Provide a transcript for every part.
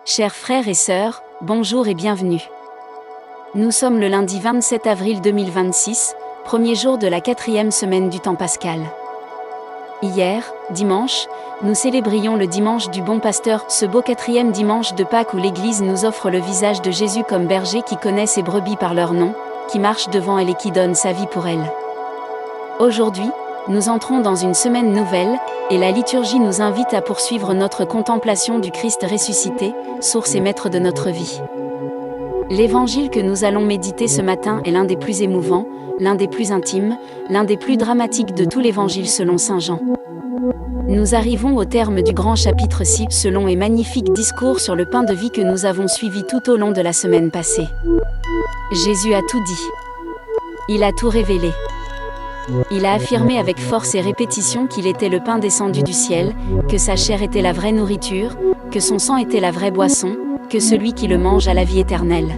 Chers frères et sœurs, bonjour et bienvenue. Nous sommes le lundi 27 avril 2026, premier jour de la 4e semaine du temps pascal. Hier, dimanche, nous célébrions le dimanche du bon pasteur, ce beau 4e dimanche de Pâques où l'Église nous offre le visage de Jésus comme berger qui connaît ses brebis par leur nom, qui marche devant elle et qui donne sa vie pour elle. Aujourd'hui, nous entrons dans une semaine nouvelle, et la liturgie nous invite à poursuivre notre contemplation du Christ ressuscité, source et maître de notre vie. L'évangile que nous allons méditer ce matin est l'un des plus émouvants, l'un des plus intimes, l'un des plus dramatiques de tout l'évangile selon saint Jean. Nous arrivons au terme du grand chapitre 6, ce long et magnifique discours sur le pain de vie que nous avons suivi tout au long de la semaine passée. Jésus a tout dit. Il a tout révélé. Il a affirmé avec force et répétition qu'il était le pain descendu du ciel, que sa chair était la vraie nourriture, que son sang était la vraie boisson, que celui qui le mange a la vie éternelle.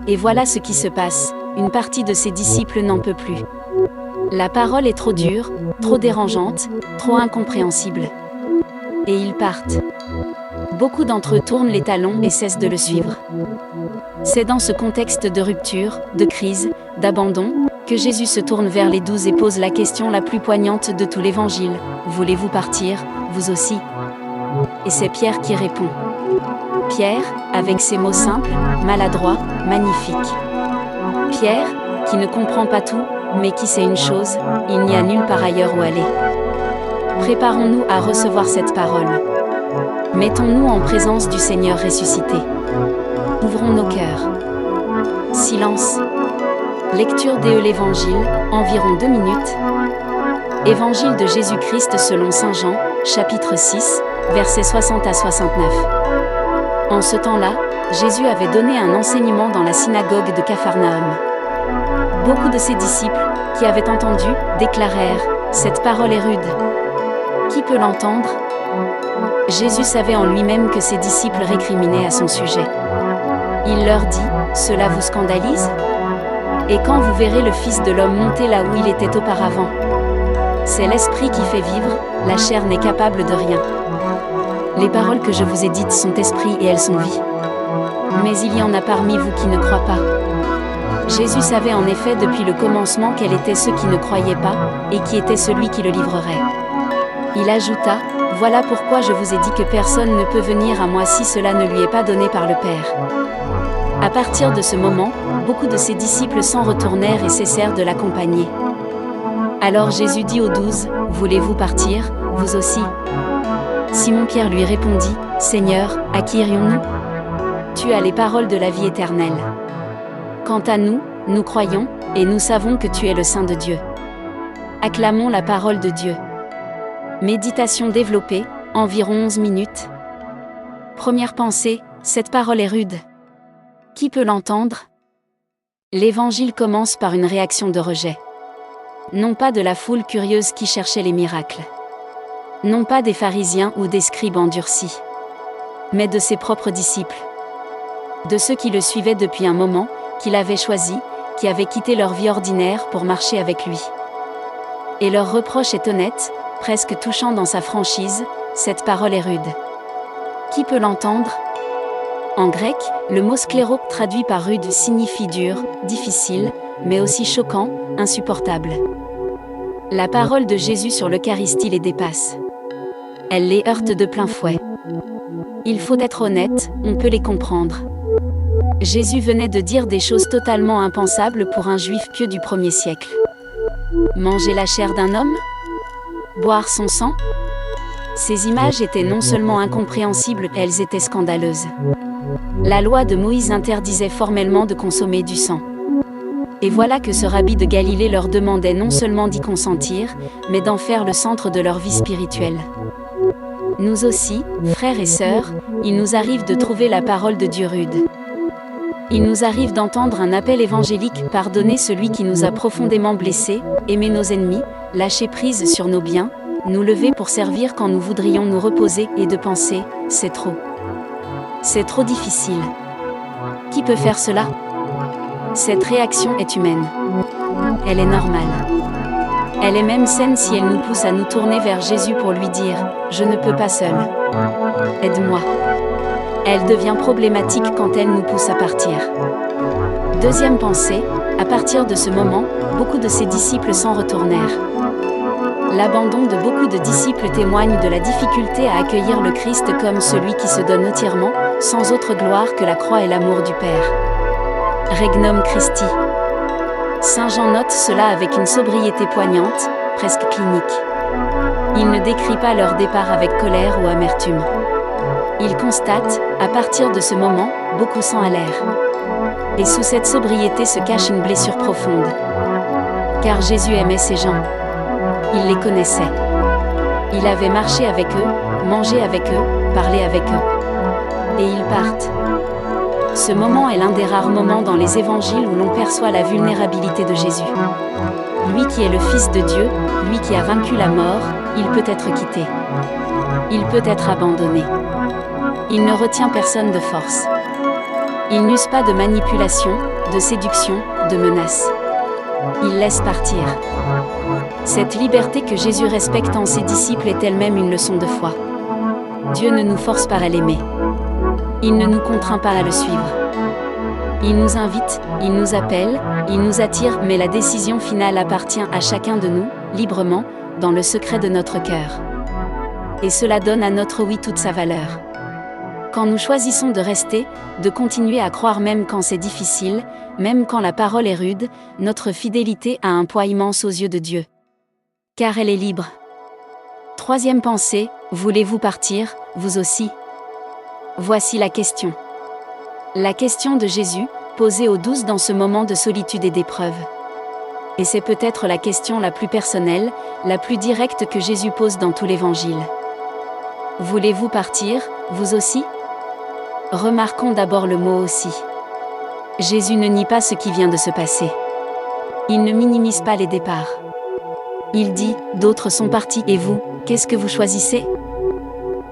Et voilà ce qui se passe, une partie de ses disciples n'en peut plus. La parole est trop dure, trop dérangeante, trop incompréhensible. Et ils partent. Beaucoup d'entre eux tournent les talons et cessent de le suivre. C'est dans ce contexte de rupture, de crise, d'abandon, que Jésus se tourne vers les 12 et pose la question la plus poignante de tout l'évangile. Voulez-vous partir, vous aussi ? Et c'est Pierre qui répond. Pierre, avec ses mots simples, maladroits, magnifiques. Pierre, qui ne comprend pas tout, mais qui sait une chose, il n'y a nulle part ailleurs où aller. Préparons-nous à recevoir cette parole. Mettons-nous en présence du Seigneur ressuscité. Ouvrons nos cœurs. Silence. Lecture de l'Évangile, environ 2 minutes. Évangile de Jésus-Christ selon saint Jean, chapitre 6, versets 60 à 69. En ce temps-là, Jésus avait donné un enseignement dans la synagogue de Capharnaüm. Beaucoup de ses disciples, qui avaient entendu, déclarèrent « Cette parole est rude. Qui peut l'entendre ?» Jésus savait en lui-même que ses disciples récriminaient à son sujet. Il leur dit « Cela vous scandalise ? Et quand vous verrez le Fils de l'homme monter là où il était auparavant ? C'est l'Esprit qui fait vivre, la chair n'est capable de rien. Les paroles que je vous ai dites sont esprit et elles sont vie. Mais il y en a parmi vous qui ne croient pas. » Jésus savait en effet depuis le commencement quels étaient ceux qui ne croyaient pas, et qui était celui qui le livrerait. Il ajouta, « Voilà pourquoi je vous ai dit que personne ne peut venir à moi si cela ne lui est pas donné par le Père. » À partir de ce moment, beaucoup de ses disciples s'en retournèrent et cessèrent de l'accompagner. Alors Jésus dit aux 12, « Voulez-vous partir, vous aussi ?» Simon-Pierre lui répondit, « Seigneur, à qui irions-nous ? Tu as les paroles de la vie éternelle. Quant à nous, nous croyons, et nous savons que tu es le Saint de Dieu. » Acclamons la parole de Dieu. Méditation développée, environ 11 minutes. Première pensée, cette parole est rude. Qui peut l'entendre ? L'évangile commence par une réaction de rejet. Non pas de la foule curieuse qui cherchait les miracles. Non pas des pharisiens ou des scribes endurcis. Mais de ses propres disciples. De ceux qui le suivaient depuis un moment, qu'il avait choisi, qui avaient quitté leur vie ordinaire pour marcher avec lui. Et leur reproche est honnête, presque touchant dans sa franchise, cette parole est rude. Qui peut l'entendre ? En grec, le mot scléro, traduit par rude, signifie dur, difficile, mais aussi choquant, insupportable. La parole de Jésus sur l'Eucharistie les dépasse. Elle les heurte de plein fouet. Il faut être honnête, on peut les comprendre. Jésus venait de dire des choses totalement impensables pour un juif pieux du 1er siècle. Manger la chair d'un homme ? Boire son sang ? Ces images étaient non seulement incompréhensibles, elles étaient scandaleuses. La loi de Moïse interdisait formellement de consommer du sang. Et voilà que ce rabbi de Galilée leur demandait non seulement d'y consentir, mais d'en faire le centre de leur vie spirituelle. Nous aussi, frères et sœurs, il nous arrive de trouver la parole de Dieu rude. Il nous arrive d'entendre un appel évangélique, pardonner celui qui nous a profondément blessés, aimer nos ennemis, lâcher prise sur nos biens, nous lever pour servir quand nous voudrions nous reposer et de penser, c'est trop. C'est trop difficile. Qui peut faire cela ? Cette réaction est humaine. Elle est normale. Elle est même saine si elle nous pousse à nous tourner vers Jésus pour lui dire « Je ne peux pas seul. Aide-moi. » Elle devient problématique quand elle nous pousse à partir. Deuxième pensée, à partir de ce moment, beaucoup de ses disciples s'en retournèrent. L'abandon de beaucoup de disciples témoigne de la difficulté à accueillir le Christ comme celui qui se donne entièrement, sans autre gloire que la croix et l'amour du Père. Regnum Christi. Saint Jean note cela avec une sobriété poignante, presque clinique. Il ne décrit pas leur départ avec colère ou amertume. Il constate, à partir de ce moment, beaucoup s'en allèrent. Et sous cette sobriété se cache une blessure profonde. Car Jésus aimait ces gens. Il les connaissait. Il avait marché avec eux, mangé avec eux, parlé avec eux. Et ils partent. Ce moment est l'un des rares moments dans les évangiles où l'on perçoit la vulnérabilité de Jésus. Lui qui est le Fils de Dieu, lui qui a vaincu la mort, il peut être quitté. Il peut être abandonné. Il ne retient personne de force. Il n'use pas de manipulation, de séduction, de menace. Il laisse partir. Cette liberté que Jésus respecte en ses disciples est elle-même une leçon de foi. Dieu ne nous force pas à l'aimer. Il ne nous contraint pas à le suivre. Il nous invite, il nous appelle, il nous attire, mais la décision finale appartient à chacun de nous, librement, dans le secret de notre cœur. Et cela donne à notre oui toute sa valeur. Quand nous choisissons de rester, de continuer à croire même quand c'est difficile, même quand la parole est rude, notre fidélité a un poids immense aux yeux de Dieu. Car elle est libre. Troisième pensée, voulez-vous partir, vous aussi ? Voici la question. La question de Jésus, posée aux 12 dans ce moment de solitude et d'épreuve. Et c'est peut-être la question la plus personnelle, la plus directe que Jésus pose dans tout l'Évangile. Voulez-vous partir, vous aussi ? Remarquons d'abord le mot « aussi ». Jésus ne nie pas ce qui vient de se passer. Il ne minimise pas les départs. Il dit « D'autres sont partis et vous, qu'est-ce que vous choisissez ?»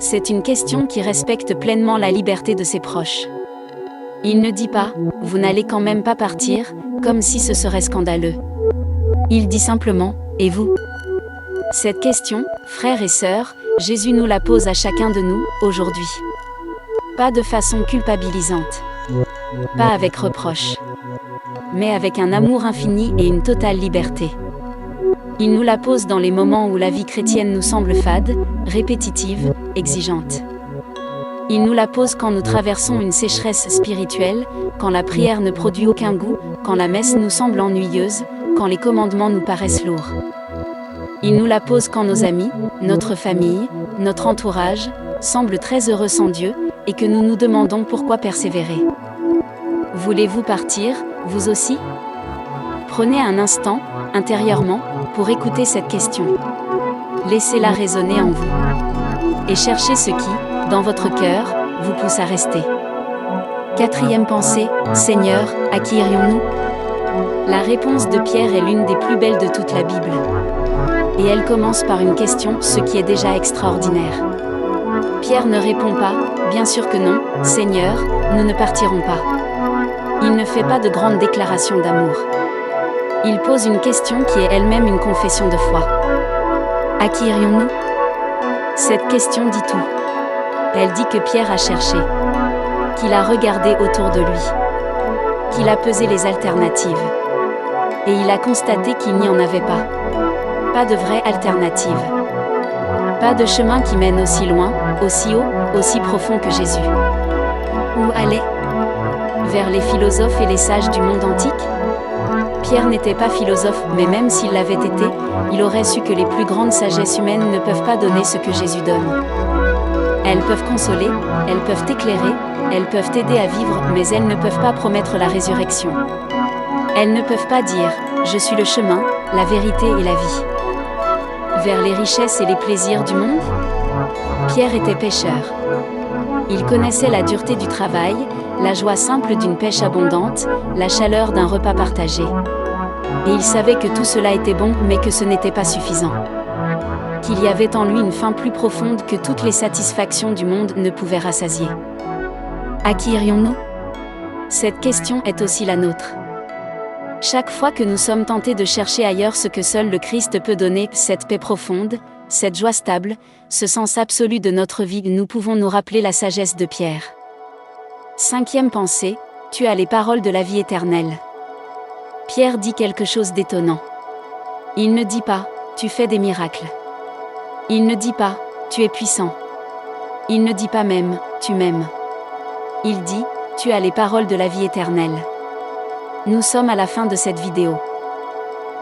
C'est une question qui respecte pleinement la liberté de ses proches. Il ne dit pas « Vous n'allez quand même pas partir », comme si ce serait scandaleux. Il dit simplement « Et vous ?» Cette question, frères et sœurs, Jésus nous la pose à chacun de nous, aujourd'hui. Pas de façon culpabilisante. Pas avec reproche. Mais avec un amour infini et une totale liberté. Il nous la pose dans les moments où la vie chrétienne nous semble fade, répétitive, exigeante. Il nous la pose quand nous traversons une sécheresse spirituelle, quand la prière ne produit aucun goût, quand la messe nous semble ennuyeuse, quand les commandements nous paraissent lourds. Il nous la pose quand nos amis, notre famille, notre entourage, semblent très heureux sans Dieu, et que nous nous demandons pourquoi persévérer. Voulez-vous partir, vous aussi ? Prenez un instant, intérieurement, pour écouter cette question. Laissez-la résonner en vous. Et cherchez ce qui, dans votre cœur, vous pousse à rester. Quatrième pensée, Seigneur, à qui irions-nous ? La réponse de Pierre est l'une des plus belles de toute la Bible. Et elle commence par une question, ce qui est déjà extraordinaire. Pierre ne répond pas, bien sûr que non, Seigneur, nous ne partirons pas. Il ne fait pas de grande déclaration d'amour. Il pose une question qui est elle-même une confession de foi. À qui irions-nous ? Cette question dit tout. Elle dit que Pierre a cherché, qu'il a regardé autour de lui, qu'il a pesé les alternatives. Et il a constaté qu'il n'y en avait pas. Pas de vraie alternative. Pas de chemin qui mène aussi loin, aussi haut, aussi profond que Jésus. Où aller ? Vers les philosophes et les sages du monde antique ? Pierre n'était pas philosophe, mais même s'il l'avait été, il aurait su que les plus grandes sagesses humaines ne peuvent pas donner ce que Jésus donne. Elles peuvent consoler, elles peuvent éclairer, elles peuvent aider à vivre, mais elles ne peuvent pas promettre la résurrection. Elles ne peuvent pas dire « Je suis le chemin, la vérité et la vie ». Vers les richesses et les plaisirs du monde ? Pierre était pêcheur. Il connaissait la dureté du travail, la joie simple d'une pêche abondante, la chaleur d'un repas partagé. Et il savait que tout cela était bon, mais que ce n'était pas suffisant. Qu'il y avait en lui une faim plus profonde que toutes les satisfactions du monde ne pouvaient rassasier. À qui irions-nous ? Cette question est aussi la nôtre. Chaque fois que nous sommes tentés de chercher ailleurs ce que seul le Christ peut donner, cette paix profonde, cette joie stable, ce sens absolu de notre vie, nous pouvons nous rappeler la sagesse de Pierre. Cinquième pensée, tu as les paroles de la vie éternelle. Pierre dit quelque chose d'étonnant. Il ne dit pas, tu fais des miracles. Il ne dit pas, tu es puissant. Il ne dit pas même, tu m'aimes. Il dit, tu as les paroles de la vie éternelle. Nous sommes à la fin de cette vidéo.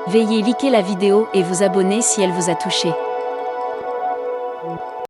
Veuillez liker la vidéo et vous abonner si elle vous a touché.